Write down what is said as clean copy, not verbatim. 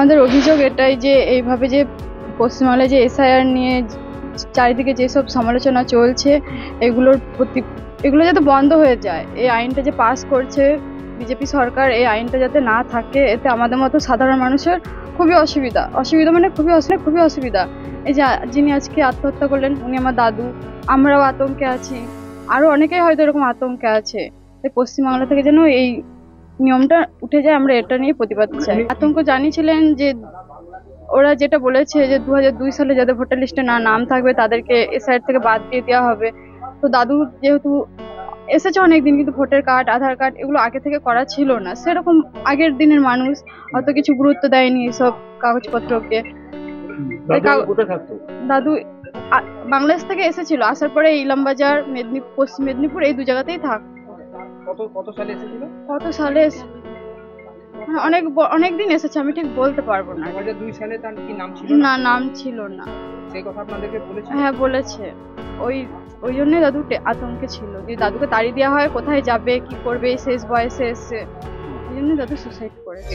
আমাদের অভিযোগ এটাই যে এইভাবে যে পশ্চিমবাংলায় যে এসআইআর নিয়ে চারিদিকে যেসব সমালোচনা চলছে এগুলো যাতে বন্ধ হয়ে যায়। এই আইনটা যে পাস করছে বিজেপি সরকার, এই আইনটা যাতে না থাকে, এতে আমাদের মতো সাধারণ মানুষের খুবই অসুবিধা মানে খুবই অসুবিধা। এই যে যিনি আজকে আত্মহত্যা করলেন উনি আমার দাদু, আমরাও আতঙ্কে আছি, আরো অনেকেই হয়তো এরকম আতঙ্কে আছে। তাই পশ্চিমবাংলা থেকে যেন এই নিয়মটা উঠে যায়, আমরা এটা নিয়ে প্রতিবাদ চাই। আতঙ্ক জানিয়েছিলেন যে ওরা যেটা বলেছে যে 2002 সালে যাদের ভোটার লিস্টে নাম থাকবে তাদেরকে এসআইআর থেকে বাদ দিয়ে দেওয়া হবে। তো দাদু যেহেতু এসেছে অনেকদিন, কিন্তু ভোটার কার্ড আধার কার্ড এগুলো আগে থেকে করা ছিল না, সেরকম আগের দিনের মানুষ অত কিছু গুরুত্ব দেয়নি এসব কাগজপত্রকে। দাদু বাংলাদেশ থেকে এসেছিল, আসার পরে ইলামবাজার, পশ্চিম মেদিনীপুর এই 2 জায়গাতেই থাকতো। কত সালে এসেছিল? কত সালে অনেকদিন এসেছে, আমি ঠিক বলতে পারবো না। 2002 সালে তার কি নাম ছিল? না, নাম ছিল না। সেই কথা আপনাদেরকে বলেছে? হ্যাঁ বলেছে। ওই জন্যই দাদু আতঙ্কে ছিল যে দাদুকে তাড়িয়ে দেওয়া হয়, কোথায় যাবে কি করবে, শেষ বয়সে এসে, এই জন্য দাদু সুসাইড করেছে।